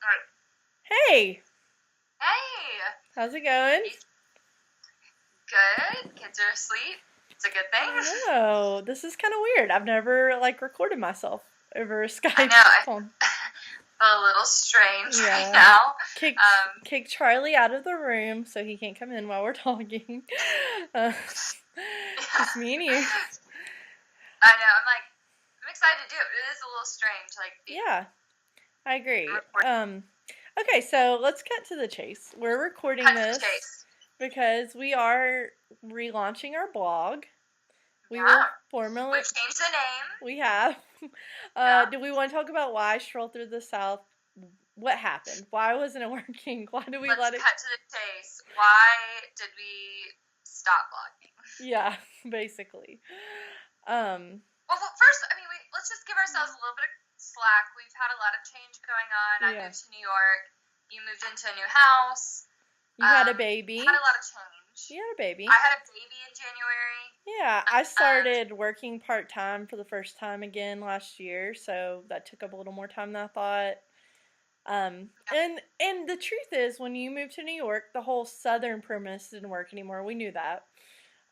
Alright. Hey, Hey! how's it going? Good. Kids are asleep. It's a good thing. I know. This is kind of weird. I've never recorded myself over I Skype know. I phone. feel a little strange right Yeah. now. Kick Charlie out of the room so he can't come in while we're talking. Uh, just me and you. I know. I'm excited to do it. It is a little strange, like being Yeah, I agree. recorded. Okay, so let's cut to the chase. We're recording Cut to the this chase. because we are relaunching our blog. We will Yeah. formally We've changed the name. We have. Yeah. Do we want to talk about why Stroll Through the South? What happened? Why wasn't it working? Why did we Let's let it? cut to the chase. Why did we stop vlogging? Yeah, basically. Um, Well, first, I mean, let's just give ourselves a little bit of slack. We've had a lot of change going on. I yeah. moved to New York. You moved into a new house. You had a We've baby. had a lot of change. You had a baby. I had a baby in January. Yeah, I started working part-time for the first time again last year, so that took up a little more time than I thought. And the truth is, when you moved to New York, the whole southern premise didn't work anymore. We knew that.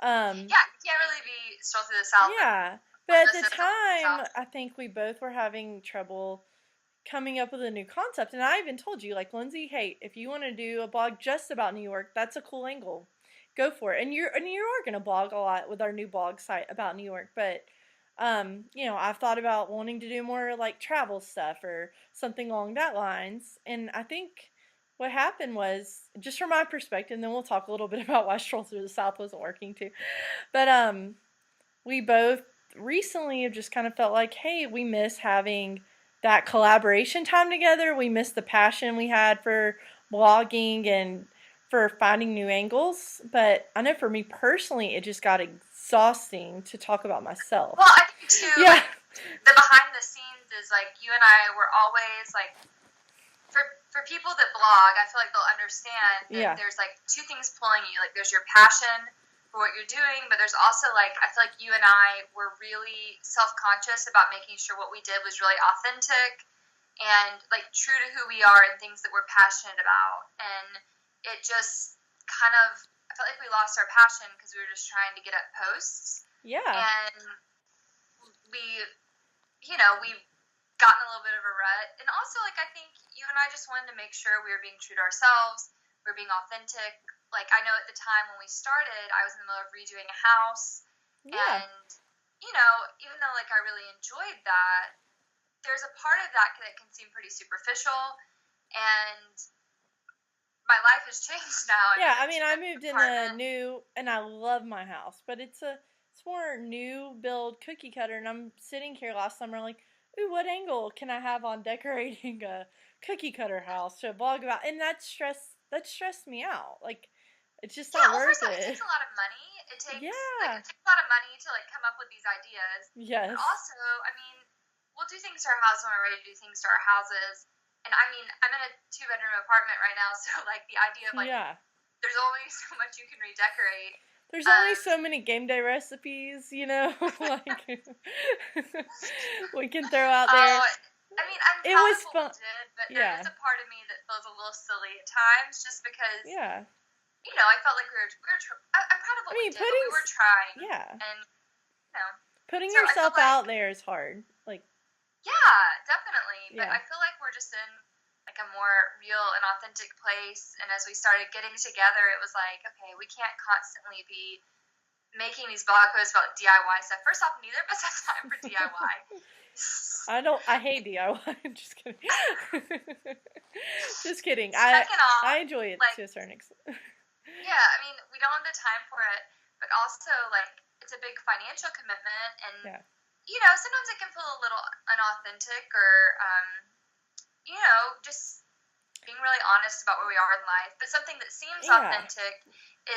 Yeah, you can't really be Stroll Through the South. Yeah, but at the time, I think we both were having trouble coming up with a new concept. And I even told you, like, Lindsay, hey, if you want to do a blog just about New York, that's a cool angle. Go for it. And you are gonna blog a lot with our new blog site about New York, but I've thought about wanting to do more like travel stuff or something along that lines. And I think what happened was, just from my perspective, and then we'll talk a little bit about why Stroll Through the South wasn't working too. But we both recently have just kind of felt like, hey, we miss having that collaboration time together. We miss the passion we had for blogging and for finding new angles. But I know for me personally, it just got exhausting to talk about myself. Well, I think too, Yeah. like, the behind the scenes is like you and I were always like, for people that blog, I feel like they'll understand that there's like two things pulling you. Like there's your passion for what you're doing, but there's also like, I feel like you and I were really self-conscious about making sure what we did was really authentic and like true to who we are and things that we're passionate about. And it just kind of, I felt like we lost our passion because we were just trying to get up posts. Yeah. And we've gotten a little bit of a rut. And also, like, I think you and I just wanted to make sure we were being true to ourselves, we were being authentic. Like, I know at the time when we started, I was in the middle of redoing a house. Yeah. And, even though, like, I really enjoyed that, there's a part of that that can seem pretty superficial. And my life has changed now. I mean, I moved in a new, and I love my house, but it's more new build cookie cutter, and I'm sitting here last summer like, ooh, what angle can I have on decorating a cookie cutter house to blog about? And that stressed me out. Like, it's just not worth it. It takes a lot of money. It takes Yeah. it takes a lot of money to like come up with these ideas. Yes. But also, I mean, we'll do things to our house when we're ready to do things to our houses. And I mean, I'm in a 2-bedroom apartment right now, so like the idea of like there's only so much you can redecorate. There's only so many game day recipes, like we can throw out there. I mean, I'm proud of what we did, but there is a part of me that feels a little silly at times, just because. I felt like we were. I'm proud of what we did. But we were trying. Yeah. And putting yourself out there is hard. Like. Yeah, definitely. But Yeah. I feel like we're just in like a more real and authentic place. And as we started getting together, it was like, okay, we can't constantly be making these blog posts about DIY stuff. First off, neither of us have time for DIY. I hate DIY. Just kidding. Just kidding. Second off, I enjoy it to a certain extent. Yeah, I mean, we don't have the time for it, but also like it's a big financial commitment, and sometimes it can feel a little unauthentic, or just being really honest about where we are in life. But something that seems authentic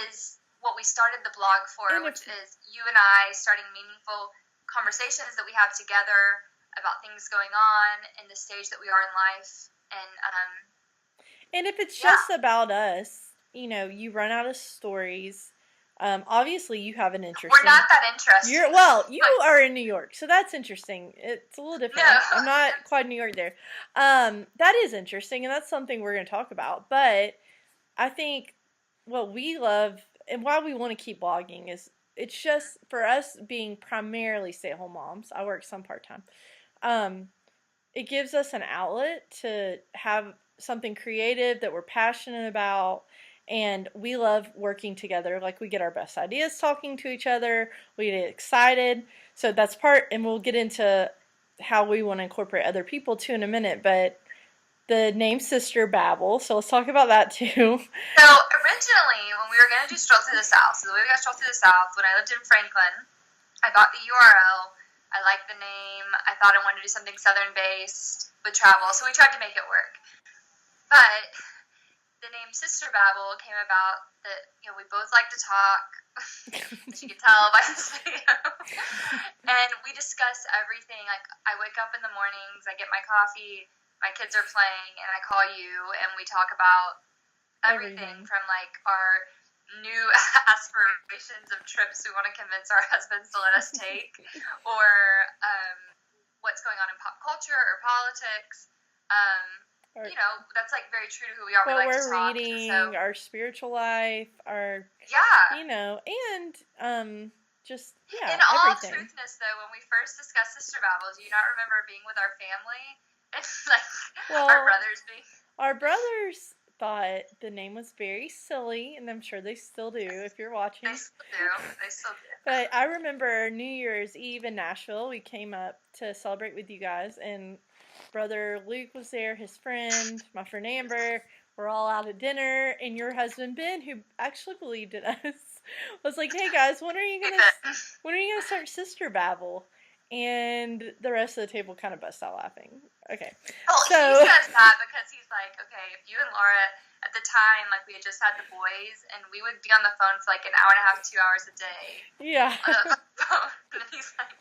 is what we started the blog for, which is you and I starting meaningful conversations that we have together about things going on in the stage that we are in life. And if it's just about us, you run out of stories. Obviously, you have an interest. We're not that interested. You are in New York, so that's interesting. It's a little different. No. I'm not quite New York there. That is interesting, and that's something we're going to talk about. But I think what we love and why we want to keep blogging is it's just for us being primarily stay-at-home moms. I work some part-time. It gives us an outlet to have something creative that we're passionate about. And we love working together. Like, we get our best ideas talking to each other. We get excited. So that's part, and we'll get into how we want to incorporate other people too in a minute. But the name Sister Babble, so let's talk about that too. So originally, when we were going to do Stroll Through the South, so the way we got Stroll Through the South, when I lived in Franklin, I got the URL. I liked the name. I thought I wanted to do something Southern-based with travel, so we tried to make it work. But the name Sister Babble came about that, we both like to talk, as you can tell by this video. And we discuss everything. Like, I wake up in the mornings, I get my coffee, my kids are playing, and I call you, and we talk about everything from, like, our new aspirations of trips we want to convince our husbands to let us take, or what's going on in pop culture or politics. That's like very true to who we are. What we like we're to talk, reading, our spiritual life, and just In all truthness, though, when we first discussed Sister Babble, do you not remember being with our family and our brothers being? Our brothers thought the name was very silly, and I'm sure they still do. If you're watching, they still do. But I remember New Year's Eve in Nashville. We came up to celebrate with you guys, and Brother Luke was there, his friend, my friend Amber. We're all out at dinner, and your husband Ben, who actually believed in us, was like, "Hey guys, when are you gonna start Sister Babble?" And the rest of the table kind of bust out laughing. Okay. Well, he says that because he's like, okay, if you and Laura, at the time, like, we had just had the boys, and we would be on the phone for like an hour and a half, 2 hours a day. Yeah. On the phone. And he's like,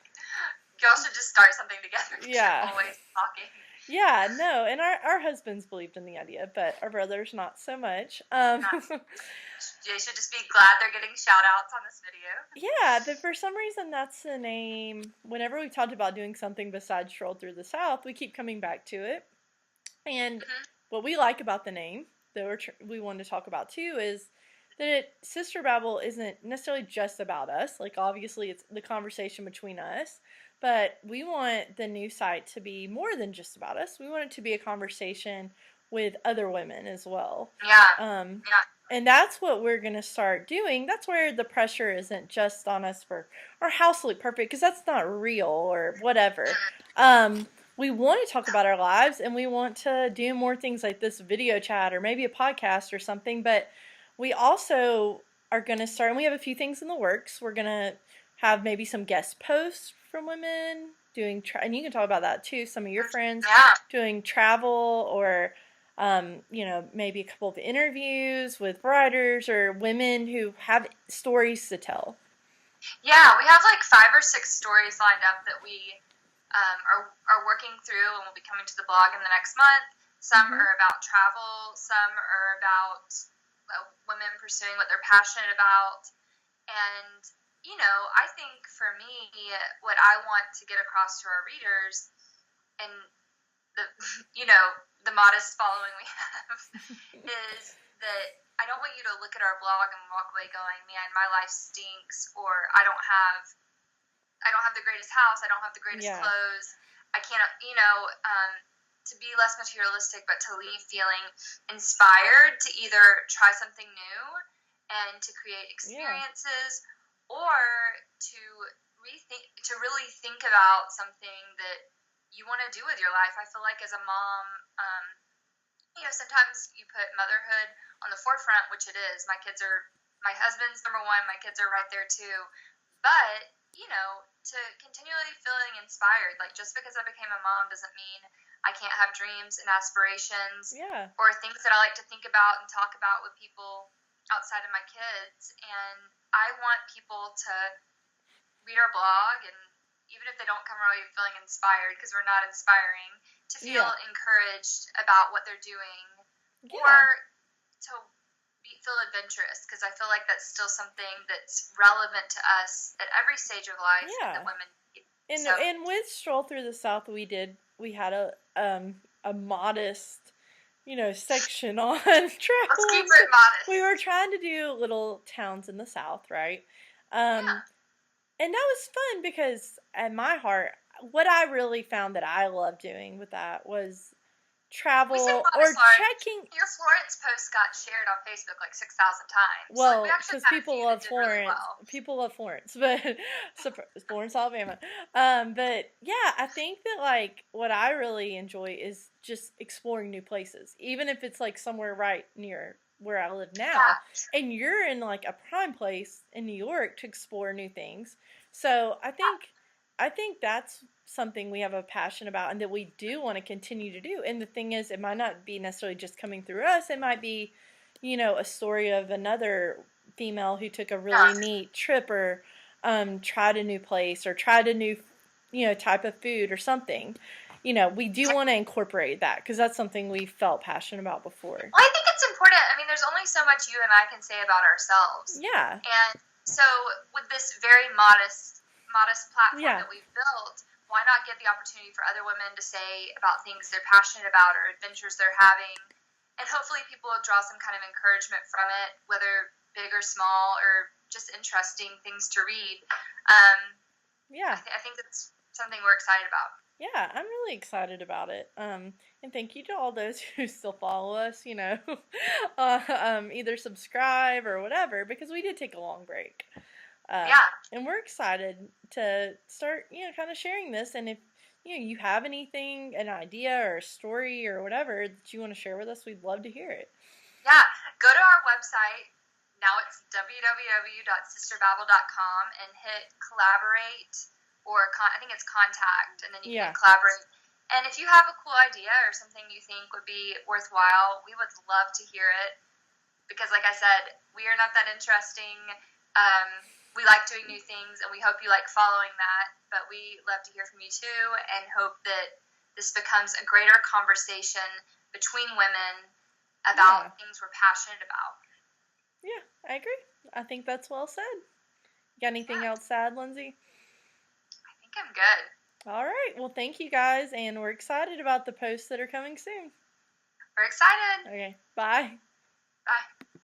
y'all should just start something together. Yeah. You're always talking. Yeah, no, and our husbands believed in the idea, but our brothers not so much. They should just be glad they're getting shout-outs on this video. Yeah, but for some reason that's the name. Whenever we talked about doing something besides Stroll Through the South, we keep coming back to it. And what we like about the name, that we wanted to talk about too, is that Sister Babble isn't necessarily just about us. Like, obviously it's the conversation between us, but we want the new site to be more than just about us. We want it to be a conversation with other women as well. Yeah. And that's what we're going to start doing. That's where the pressure isn't just on us for our house to look perfect, because that's not real or whatever. We want to talk about our lives, and we want to do more things like this video chat or maybe a podcast or something, but we also are going to start, and we have a few things in the works. We're going to have maybe some guest posts from women doing, and you can talk about that too, some of your friends doing travel, or maybe a couple of interviews with writers or women who have stories to tell. Yeah, we have like 5 or 6 stories lined up that we are working through, and will be coming to the blog in the next month. Some are about travel, some are about women pursuing what they're passionate about. And, I think for me, what I want to get across to our readers, and the modest following we have, is that I don't want you to look at our blog and walk away going, man, my life stinks, or I don't have the greatest house, I don't have the greatest clothes, I can't, to be less materialistic, but to leave feeling inspired to either try something new and to create experiences, or to really think about something that you want to do with your life. I feel like as a mom, sometimes you put motherhood on the forefront, which it is. My husband's number one, my kids are right there too. But, to continually feeling inspired, like, just because I became a mom doesn't mean I can't have dreams and aspirations or things that I like to think about and talk about with people outside of my kids. And I want people to read our blog, and even if they don't come away feeling inspired, because we're not inspiring, to feel encouraged about what they're doing, or to be feel adventurous, because I feel like that's still something that's relevant to us at every stage of life, and that women need. And with Stroll Through the South, we had a modest, section on travel. Let's keep it modest. We were trying to do little towns in the South, right? And that was fun because at my heart, what I really found that I loved doing with that was travel or checking. Your Florence post got shared on Facebook like 6,000 times. Well, because people love Florence. Really well. People love Florence, but Florence, Alabama. But yeah, I think that like what I really enjoy is just exploring new places, even if it's like somewhere right near where I live now. Yeah. And you're in like a prime place in New York to explore new things. So I think that's something we have a passion about and that we do want to continue to do. And the thing is, it might not be necessarily just coming through us. It might be, a story of another female who took a really neat trip or tried a new place or tried a new, type of food or something. We do want to incorporate that because that's something we felt passionate about before. Well, I think it's important. I mean, there's only so much you and I can say about ourselves. Yeah. And so with this very modest platform that we've built, why not give the opportunity for other women to say about things they're passionate about or adventures they're having, and hopefully people will draw some kind of encouragement from it, whether big or small or just interesting things to read. I think that's something we're excited about. Yeah, I'm really excited about it. And thank you to all those who still follow us, either subscribe or whatever, because we did take a long break. And we're excited to start, kind of sharing this. And if, you have anything, an idea or a story or whatever that you want to share with us, we'd love to hear it. Yeah, go to our website. Now it's www.sisterbabble.com and hit collaborate or I think it's contact, and then you can collaborate. And if you have a cool idea or something you think would be worthwhile, we would love to hear it. Because like I said, we are not that interesting. We like doing new things, and we hope you like following that. But we love to hear from you too, and hope that this becomes a greater conversation between women about things we're passionate about. Yeah, I agree. I think that's well said. Got anything else to add, Lindsay? I think I'm good. All right. Well, thank you guys, and we're excited about the posts that are coming soon. We're excited. Okay. Bye. Bye.